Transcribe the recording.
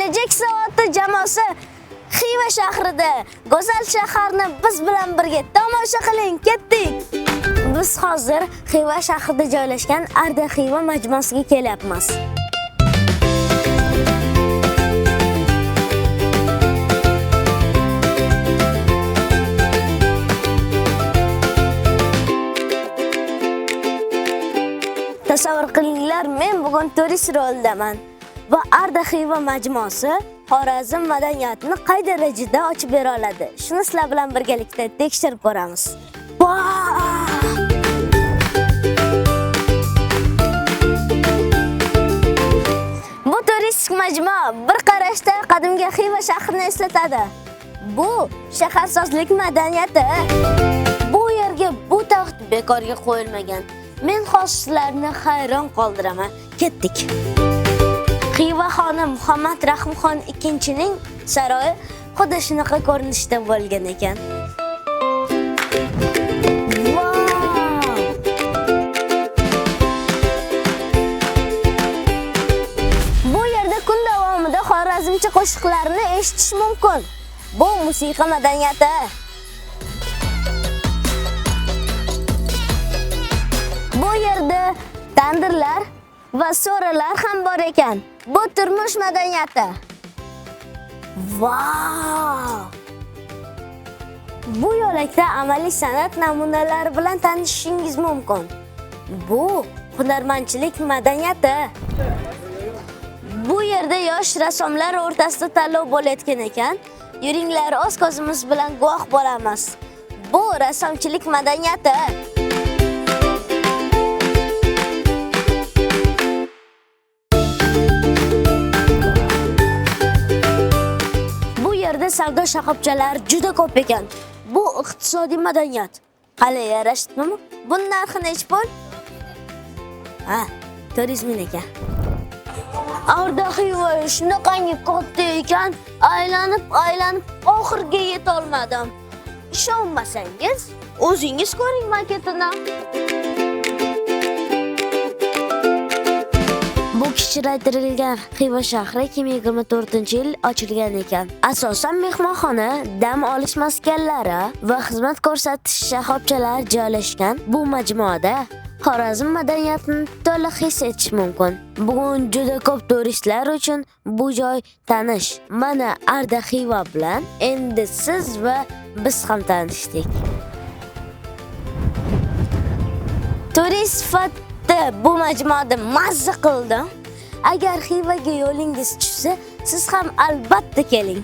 Kelajak soati jamoasi Xiva shahrida go'zal shaharni biz bilan birga tomosha qiling. Ketdik. Biz hozir Xiva shahrida joylashgan Arda Xiva majmuasiga kelyapmiz. Tasavvur qilinglar, men bugun turist rolidaman va Arda Xiva majmuasi Xorazm madaniyatini qay darajada ochib bera oladi? Shuni sizlar bilan birgalikda tekshirib ko'ramiz. Bu turistik majmua bir qarashda qadimgi Xiva shahrini eslatadi. Bu shaharsozlik madaniyati. Bu yerga bu taxt bekorga qo'yilmagan. Men hozirlarni hayron qoldiraman. Ketdik. Xiva xoni Muhammad Rahimxon II-ning saroyi xuddi shunaqa ko'rinishda bo'lgan ekan. Bu yerda kun davomida xorazmcha qo'shiqlarni eshitish mumkin. Bu musiqa madaniyati. Bu yerda tandirlar va so'ralar ham bor ekan. Bu turmush madaniyati. Vau! Bu yo'lakda amaliy san'at namunalari bilan tanishishingiz mumkin. Bu hunarmandchilik madaniyati. Bu yerda yosh rassomlar o'rtasida tanlov bo'layotgan ekan. Yuringlar, o'z ko'zimiz bilan guvoh bo'lamiz. Bu rassomchilik madaniyati. Savdo shoxobchalari juda ko'p ekan. Bu iqtisodiy madaniyat. Qale yarashdimi? Bun narxi necha pul? Turizm ekan. Arda Xiva shunaqangi katta ekan, aylanib oxirga yeta olmadim. Ishonmasangiz, o'zingiz ko'ring maketini. Bu kichraytirilgan Xiva shahri 2024-yil ochilgan ekan. Asosan mehmonxona, dam olish maskanlari va xizmat ko'rsatish shoxobchalari joylashgan bu majmuada Xorazm madaniyatini to'liq his etish mumkin. Bugun juda ko'p turistlar uchun bu joy tanish. Mana Arda Xiva bilan endi siz va biz ham tanishdik. Turist sifatida bu majmuada mazza qildim. Agar Xivaga yo'lingiz tushsa, siz ham albatta keling.